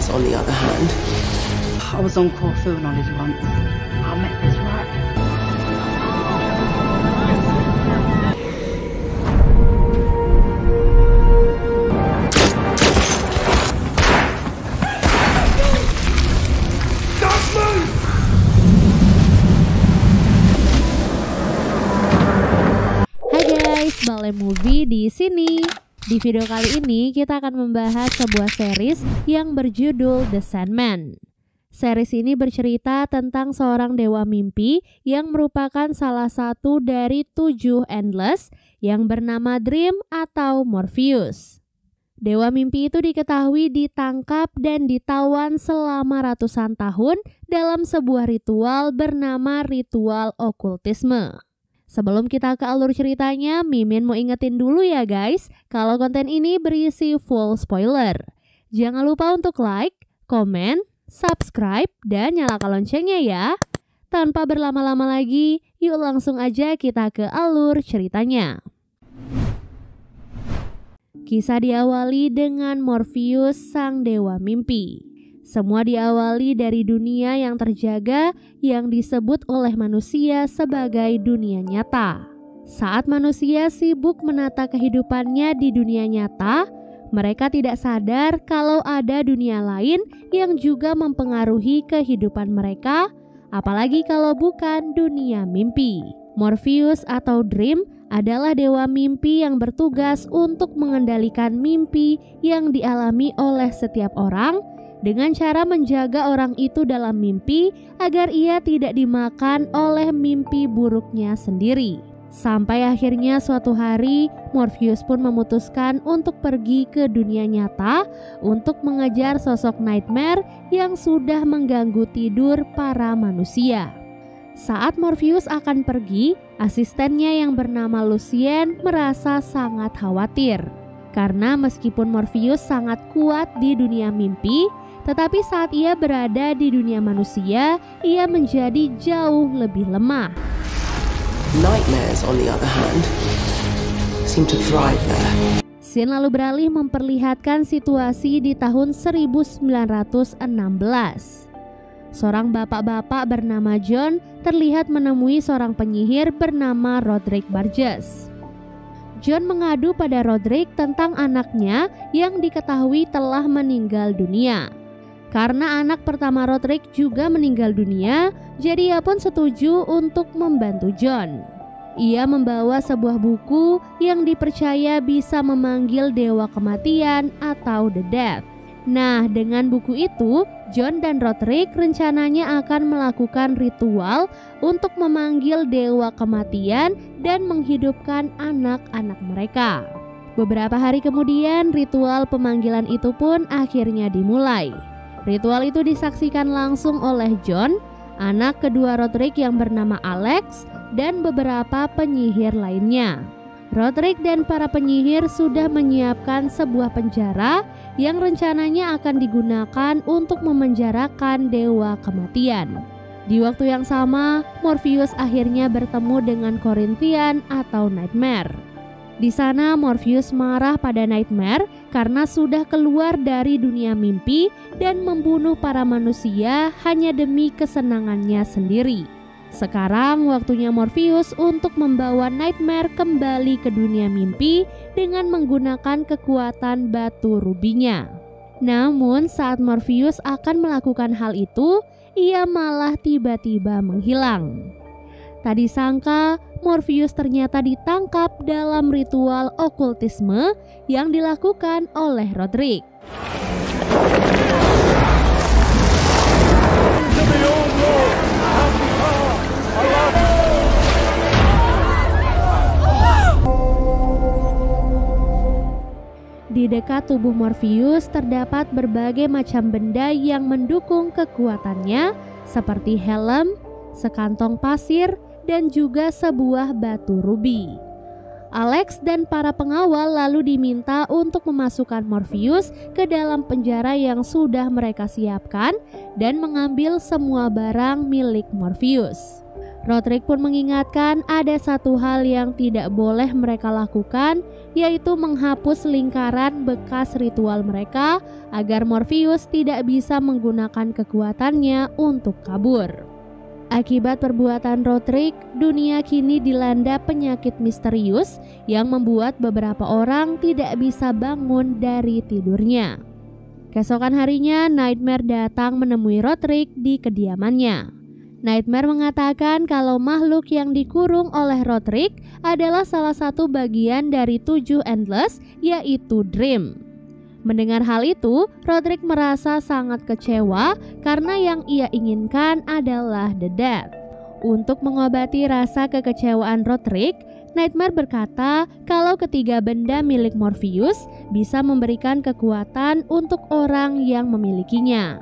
Nightmares, on the other hand, I was on Corfu knowledge once. I met this right. Hai guys, Balai Movie di sini. Di video kali ini kita akan membahas sebuah series yang berjudul The Sandman. Series ini bercerita tentang seorang dewa mimpi yang merupakan salah satu dari 7 Endless yang bernama Dream atau Morpheus. Dewa mimpi itu diketahui ditangkap dan ditawan selama ratusan tahun dalam sebuah ritual bernama ritual okultisme. Sebelum kita ke alur ceritanya, Mimin mau ingetin dulu ya guys, kalau konten ini berisi full spoiler. Jangan lupa untuk like, komen, subscribe, dan nyalakan loncengnya ya. Tanpa berlama-lama lagi, yuk langsung aja kita ke alur ceritanya. Kisah diawali dengan Morpheus, sang dewa mimpi. Semua diawali dari dunia yang terjaga yang disebut oleh manusia sebagai dunia nyata. Saat manusia sibuk menata kehidupannya di dunia nyata, mereka tidak sadar kalau ada dunia lain yang juga mempengaruhi kehidupan mereka, apalagi kalau bukan dunia mimpi. Morpheus atau Dream adalah dewa mimpi yang bertugas untuk mengendalikan mimpi yang dialami oleh setiap orang dengan cara menjaga orang itu dalam mimpi agar ia tidak dimakan oleh mimpi buruknya sendiri. Sampai akhirnya suatu hari Morpheus pun memutuskan untuk pergi ke dunia nyata untuk mengejar sosok Nightmare yang sudah mengganggu tidur para manusia. Saat Morpheus akan pergi, asistennya yang bernama Lucien merasa sangat khawatir. Karena meskipun Morpheus sangat kuat di dunia mimpi, tetapi saat ia berada di dunia manusia, ia menjadi jauh lebih lemah. nightmares, on the other hand, seem to thrive there. Scene lalu beralih memperlihatkan situasi di tahun 1916. Seorang bapak-bapak bernama John terlihat menemui seorang penyihir bernama Roderick Burgess. John mengadu pada Roderick tentang anaknya yang diketahui telah meninggal dunia. Karena anak pertama Roderick juga meninggal dunia, jadi ia pun setuju untuk membantu John. Ia membawa sebuah buku yang dipercaya bisa memanggil dewa kematian atau The Death. Nah, dengan buku itu, John dan Roderick rencananya akan melakukan ritual untuk memanggil dewa kematian dan menghidupkan anak-anak mereka. Beberapa hari kemudian, ritual pemanggilan itu pun akhirnya dimulai. Ritual itu disaksikan langsung oleh John, anak kedua Roderick yang bernama Alex, dan beberapa penyihir lainnya. Roderick dan para penyihir sudah menyiapkan sebuah penjara yang rencananya akan digunakan untuk memenjarakan dewa kematian. Di waktu yang sama, Morpheus akhirnya bertemu dengan Corinthian atau Nightmare. Di sana Morpheus marah pada Nightmare karena sudah keluar dari dunia mimpi dan membunuh para manusia hanya demi kesenangannya sendiri. Sekarang waktunya Morpheus untuk membawa Nightmare kembali ke dunia mimpi dengan menggunakan kekuatan batu rubinya. Namun saat Morpheus akan melakukan hal itu, ia malah tiba-tiba menghilang. Tak disangka, Morpheus ternyata ditangkap dalam ritual okultisme yang dilakukan oleh Roderick. Di dekat tubuh Morpheus terdapat berbagai macam benda yang mendukung kekuatannya, seperti helm, sekantong pasir, dan juga sebuah batu rubi. Alex dan para pengawal lalu diminta untuk memasukkan Morpheus ke dalam penjara yang sudah mereka siapkan dan mengambil semua barang milik Morpheus. Roderick pun mengingatkan ada satu hal yang tidak boleh mereka lakukan, yaitu menghapus lingkaran bekas ritual mereka agar Morpheus tidak bisa menggunakan kekuatannya untuk kabur. Akibat perbuatan Roderick, dunia kini dilanda penyakit misterius yang membuat beberapa orang tidak bisa bangun dari tidurnya. Keesokan harinya, Nightmare datang menemui Roderick di kediamannya. Nightmare mengatakan kalau makhluk yang dikurung oleh Roderick adalah salah satu bagian dari 7 Endless, yaitu Dream. Mendengar hal itu, Roderick merasa sangat kecewa karena yang ia inginkan adalah The Death. Untuk mengobati rasa kekecewaan Roderick, Nightmare berkata kalau ketiga benda milik Morpheus bisa memberikan kekuatan untuk orang yang memilikinya.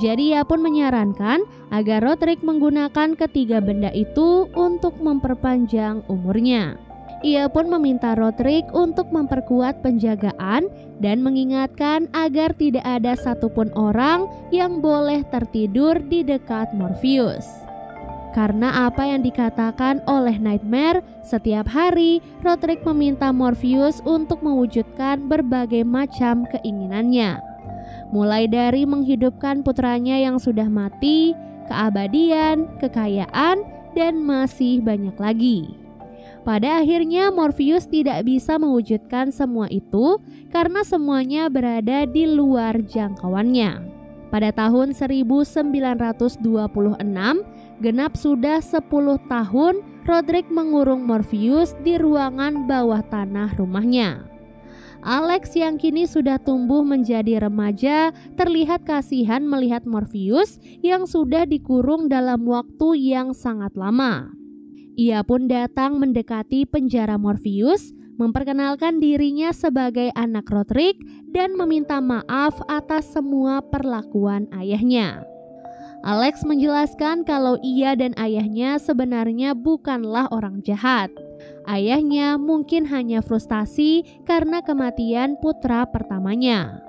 Jadi ia pun menyarankan agar Roderick menggunakan ketiga benda itu untuk memperpanjang umurnya. Ia pun meminta Roderick untuk memperkuat penjagaan dan mengingatkan agar tidak ada satupun orang yang boleh tertidur di dekat Morpheus. Karena apa yang dikatakan oleh Nightmare, setiap hari Roderick meminta Morpheus untuk mewujudkan berbagai macam keinginannya. Mulai dari menghidupkan putranya yang sudah mati, keabadian, kekayaan, dan masih banyak lagi. Pada akhirnya Morpheus tidak bisa mewujudkan semua itu karena semuanya berada di luar jangkauannya. Pada tahun 1926, genap sudah 10 tahun Roderick mengurung Morpheus di ruangan bawah tanah rumahnya. Alex yang kini sudah tumbuh menjadi remaja terlihat kasihan melihat Morpheus yang sudah dikurung dalam waktu yang sangat lama. Ia pun datang mendekati penjara Morpheus, memperkenalkan dirinya sebagai anak Roderick dan meminta maaf atas semua perlakuan ayahnya. Alex menjelaskan kalau ia dan ayahnya sebenarnya bukanlah orang jahat. Ayahnya mungkin hanya frustasi karena kematian putra pertamanya.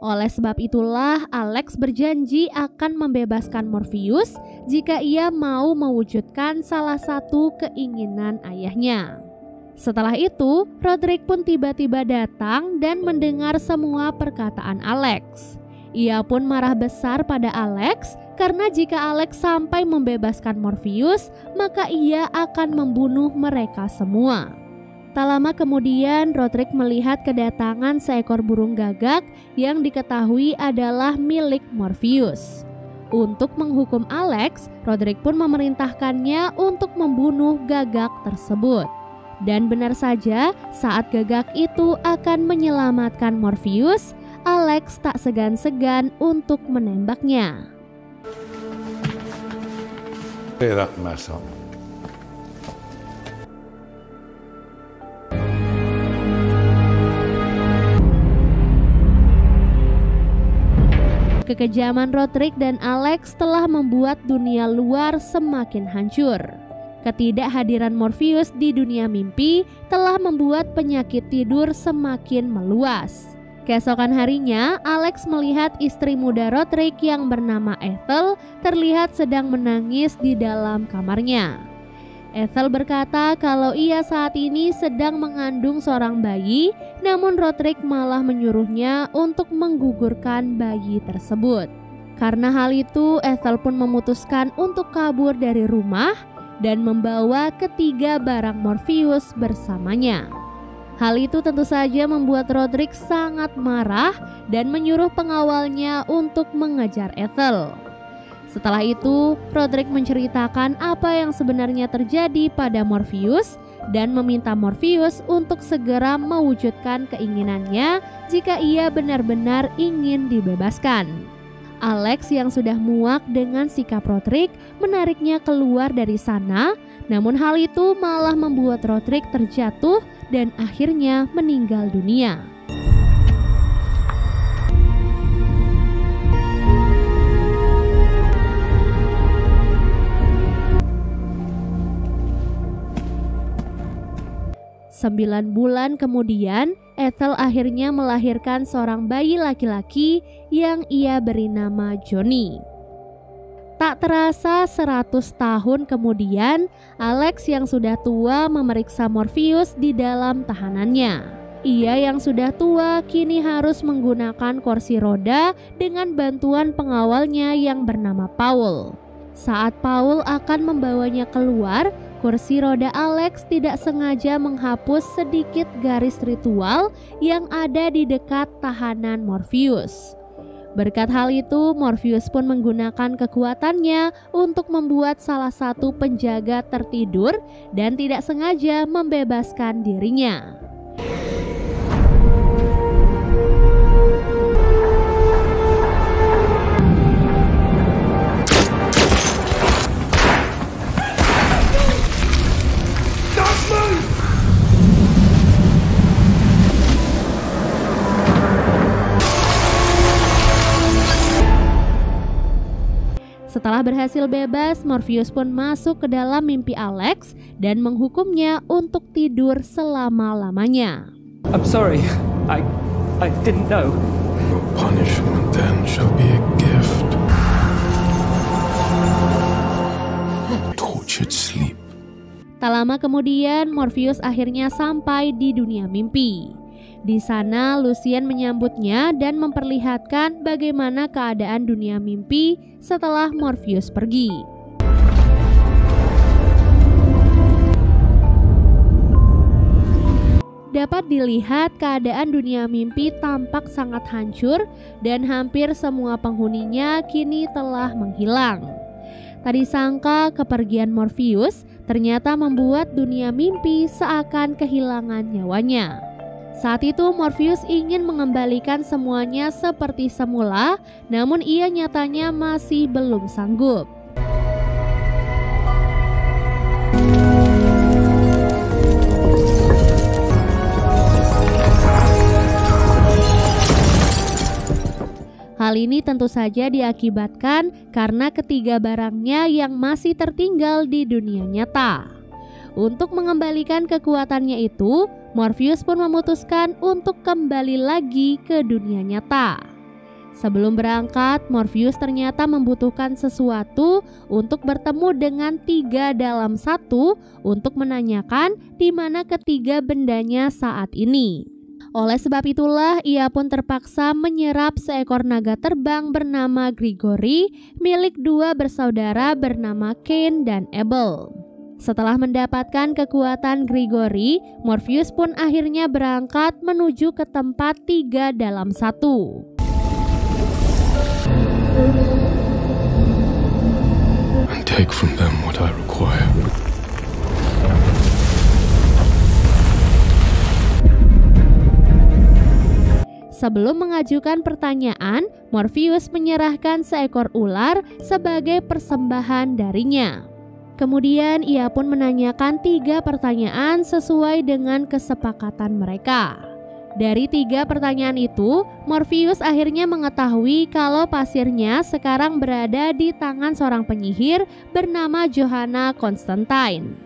Oleh sebab itulah Alex berjanji akan membebaskan Morpheus jika ia mau mewujudkan salah satu keinginan ayahnya. Setelah itu, Roderick pun tiba-tiba datang dan mendengar semua perkataan Alex. Ia pun marah besar pada Alex karena jika Alex sampai membebaskan Morpheus, maka ia akan membunuh mereka semua. Tak lama kemudian, Roderick melihat kedatangan seekor burung gagak yang diketahui adalah milik Morpheus. Untuk menghukum Alex, Roderick pun memerintahkannya untuk membunuh gagak tersebut. Dan benar saja, saat gagak itu akan menyelamatkan Morpheus, Alex tak segan-segan untuk menembaknya. Clear that mess up. Kekejaman Roderick dan Alex telah membuat dunia luar semakin hancur. Ketidakhadiran Morpheus di dunia mimpi telah membuat penyakit tidur semakin meluas. Keesokan harinya, Alex melihat istri muda Roderick yang bernama Ethel terlihat sedang menangis di dalam kamarnya. Ethel berkata kalau ia saat ini sedang mengandung seorang bayi, namun Roderick malah menyuruhnya untuk menggugurkan bayi tersebut. Karena hal itu, Ethel pun memutuskan untuk kabur dari rumah dan membawa ketiga barang Morpheus bersamanya. Hal itu tentu saja membuat Roderick sangat marah dan menyuruh pengawalnya untuk mengejar Ethel. Setelah itu, Roderick menceritakan apa yang sebenarnya terjadi pada Morpheus dan meminta Morpheus untuk segera mewujudkan keinginannya jika ia benar-benar ingin dibebaskan. Alex yang sudah muak dengan sikap Roderick menariknya keluar dari sana, namun hal itu malah membuat Roderick terjatuh dan akhirnya meninggal dunia. Sembilan bulan kemudian, Ethel akhirnya melahirkan seorang bayi laki-laki yang ia beri nama Johnny. Tak terasa 100 tahun kemudian, Alex yang sudah tua memeriksa Morpheus di dalam tahanannya. Ia yang sudah tua kini harus menggunakan kursi roda dengan bantuan pengawalnya yang bernama Paul. Saat Paul akan membawanya keluar, kursi roda Alex tidak sengaja menghapus sedikit garis ritual yang ada di dekat tahanan Morpheus. Berkat hal itu, Morpheus pun menggunakan kekuatannya untuk membuat salah satu penjaga tertidur dan tidak sengaja membebaskan dirinya. Setelah berhasil bebas, Morpheus pun masuk ke dalam mimpi Alex dan menghukumnya untuk tidur selama-lamanya. I'm sorry, I didn't know. Your punishment then shall be a gift. Tortured sleep. Tak lama kemudian, Morpheus akhirnya sampai di dunia mimpi. Di sana, Lucien menyambutnya dan memperlihatkan bagaimana keadaan dunia mimpi setelah Morpheus pergi. Dapat dilihat keadaan dunia mimpi tampak sangat hancur dan hampir semua penghuninya kini telah menghilang. Tak disangka kepergian Morpheus ternyata membuat dunia mimpi seakan kehilangan nyawanya. Saat itu Morpheus ingin mengembalikan semuanya seperti semula, namun ia nyatanya masih belum sanggup. Hal ini tentu saja diakibatkan karena ketiga barangnya yang masih tertinggal di dunia nyata. Untuk mengembalikan kekuatannya itu, Morpheus pun memutuskan untuk kembali lagi ke dunia nyata. Sebelum berangkat, Morpheus ternyata membutuhkan sesuatu untuk bertemu dengan 3 dalam 1 untuk menanyakan di mana ketiga bendanya saat ini. Oleh sebab itulah ia pun terpaksa menyerap seekor naga terbang bernama Gregory milik 2 bersaudara bernama Cain dan Abel. Setelah mendapatkan kekuatan Gregory, Morpheus pun akhirnya berangkat menuju ke tempat 3 dalam 1. And take from them what I require. Sebelum mengajukan pertanyaan, Morpheus menyerahkan seekor ular sebagai persembahan darinya. Kemudian ia pun menanyakan 3 pertanyaan sesuai dengan kesepakatan mereka. Dari 3 pertanyaan itu, Morpheus akhirnya mengetahui kalau pasirnya sekarang berada di tangan seorang penyihir bernama Johanna Constantine.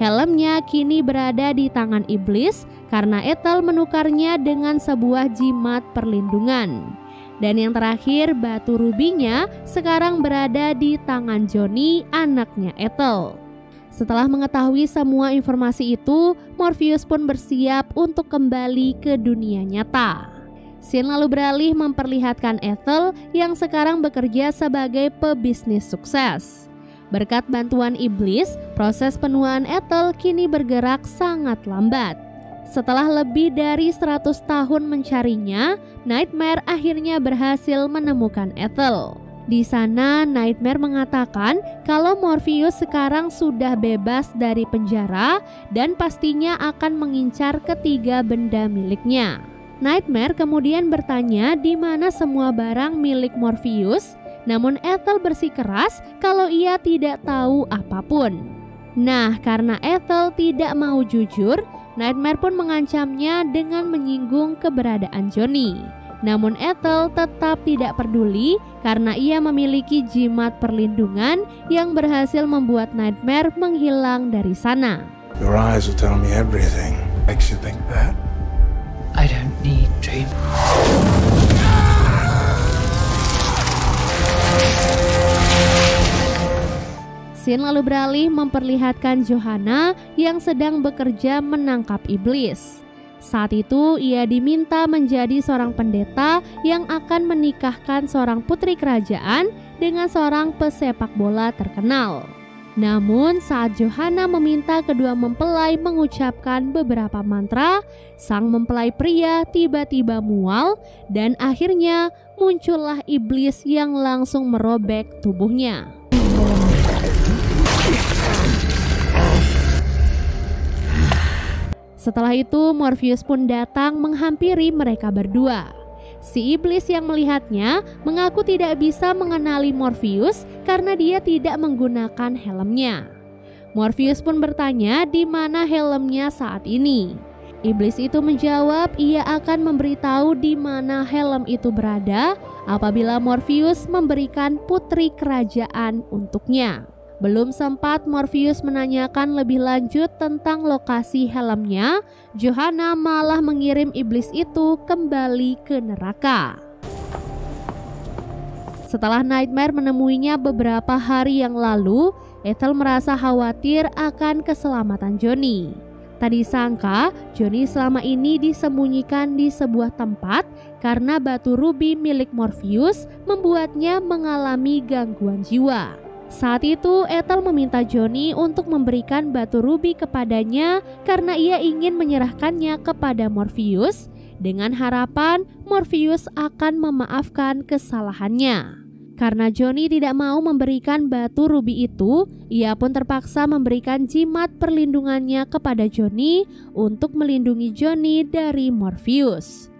Helmnya kini berada di tangan iblis karena Ethel menukarnya dengan sebuah jimat perlindungan. Dan yang terakhir, batu rubinya sekarang berada di tangan Johnny, anaknya Ethel. Setelah mengetahui semua informasi itu, Morpheus pun bersiap untuk kembali ke dunia nyata. Scene lalu beralih memperlihatkan Ethel yang sekarang bekerja sebagai pebisnis sukses. Berkat bantuan iblis, proses penuaan Ethel kini bergerak sangat lambat. Setelah lebih dari 100 tahun mencarinya, Nightmare akhirnya berhasil menemukan Ethel. Di sana, Nightmare mengatakan kalau Morpheus sekarang sudah bebas dari penjara dan pastinya akan mengincar ketiga benda miliknya. Nightmare kemudian bertanya di mana semua barang milik Morpheus, namun Ethel bersikeras kalau ia tidak tahu apapun. Nah, karena Ethel tidak mau jujur, Nightmare pun mengancamnya dengan menyinggung keberadaan Johnny. Namun Ethel tetap tidak peduli karena ia memiliki jimat perlindungan yang berhasil membuat Nightmare menghilang dari sana. Your eyes will tell me everything. Makes you think that. I don't need to. Scene lalu beralih memperlihatkan Johanna yang sedang bekerja menangkap iblis. Saat itu ia diminta menjadi seorang pendeta yang akan menikahkan seorang putri kerajaan dengan seorang pesepak bola terkenal. Namun saat Johanna meminta kedua mempelai mengucapkan beberapa mantra, sang mempelai pria tiba-tiba mual dan akhirnya muncullah iblis yang langsung merobek tubuhnya. Setelah itu Morpheus pun datang menghampiri mereka berdua. Si iblis yang melihatnya mengaku tidak bisa mengenali Morpheus karena dia tidak menggunakan helmnya. Morpheus pun bertanya di mana helmnya saat ini. Iblis itu menjawab ia akan memberitahu di mana helm itu berada apabila Morpheus memberikan putri kerajaan untuknya. Belum sempat Morpheus menanyakan lebih lanjut tentang lokasi helmnya, Johanna malah mengirim iblis itu kembali ke neraka. Setelah Nightmare menemuinya beberapa hari yang lalu, Ethel merasa khawatir akan keselamatan Johnny. Tadi sangka Johnny selama ini disembunyikan di sebuah tempat karena batu rubi milik Morpheus membuatnya mengalami gangguan jiwa. Saat itu Ethel meminta Johnny untuk memberikan batu rubi kepadanya karena ia ingin menyerahkannya kepada Morpheus dengan harapan Morpheus akan memaafkan kesalahannya. Karena Johnny tidak mau memberikan batu rubi itu, ia pun terpaksa memberikan jimat perlindungannya kepada Johnny untuk melindungi Johnny dari Morpheus.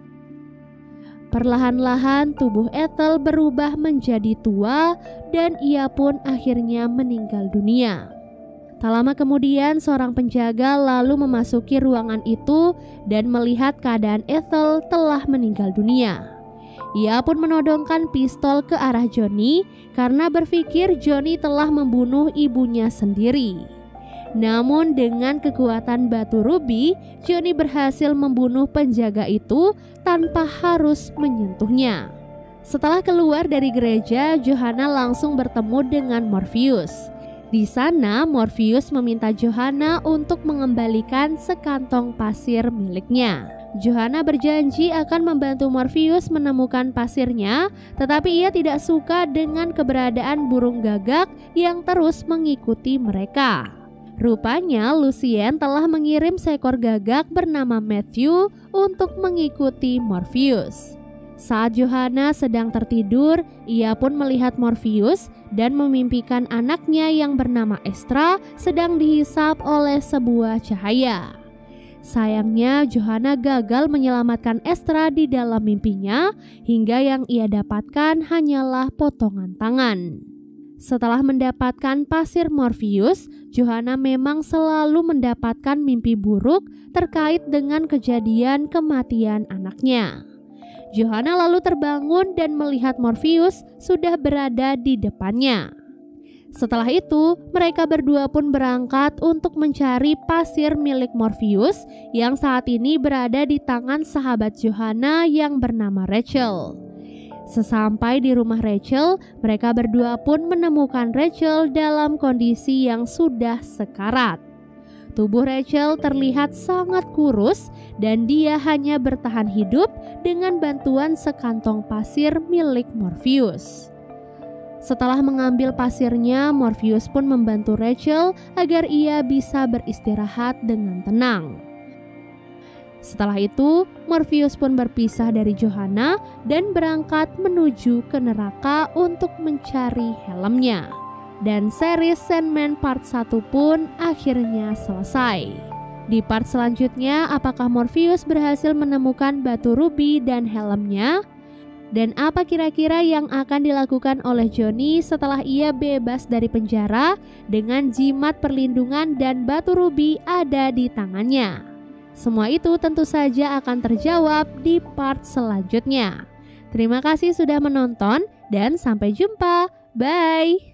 Perlahan-lahan tubuh Ethel berubah menjadi tua dan ia pun akhirnya meninggal dunia. Tak lama kemudian seorang penjaga lalu memasuki ruangan itu dan melihat keadaan Ethel telah meninggal dunia. Ia pun menodongkan pistol ke arah Johnny karena berpikir Johnny telah membunuh ibunya sendiri. Namun dengan kekuatan batu rubi, Johnny berhasil membunuh penjaga itu tanpa harus menyentuhnya. Setelah keluar dari gereja, Johanna langsung bertemu dengan Morpheus. Di sana, Morpheus meminta Johanna untuk mengembalikan sekantong pasir miliknya. Johanna berjanji akan membantu Morpheus menemukan pasirnya, tetapi ia tidak suka dengan keberadaan burung gagak yang terus mengikuti mereka. Rupanya Lucien telah mengirim seekor gagak bernama Matthew untuk mengikuti Morpheus. Saat Johanna sedang tertidur, ia pun melihat Morpheus dan memimpikan anaknya yang bernama Estra sedang dihisap oleh sebuah cahaya. Sayangnya Johanna gagal menyelamatkan Estra di dalam mimpinya hingga yang ia dapatkan hanyalah potongan tangan. Setelah mendapatkan pasir Morpheus, Johanna memang selalu mendapatkan mimpi buruk terkait dengan kejadian kematian anaknya. Johanna lalu terbangun dan melihat Morpheus sudah berada di depannya. Setelah itu, mereka berdua pun berangkat untuk mencari pasir milik Morpheus yang saat ini berada di tangan sahabat Johanna yang bernama Rachel. Sesampai di rumah Rachel, mereka berdua pun menemukan Rachel dalam kondisi yang sudah sekarat. Tubuh Rachel terlihat sangat kurus dan dia hanya bertahan hidup dengan bantuan sekantong pasir milik Morpheus. Setelah mengambil pasirnya, Morpheus pun membantu Rachel agar ia bisa beristirahat dengan tenang. Setelah itu, Morpheus pun berpisah dari Johanna dan berangkat menuju ke neraka untuk mencari helmnya. Dan series Sandman part 1 pun akhirnya selesai. Di part selanjutnya, apakah Morpheus berhasil menemukan batu rubi dan helmnya? Dan apa kira-kira yang akan dilakukan oleh Johnny setelah ia bebas dari penjara dengan jimat perlindungan dan batu rubi ada di tangannya? Semua itu tentu saja akan terjawab di part selanjutnya. Terima kasih sudah menonton dan sampai jumpa. Bye!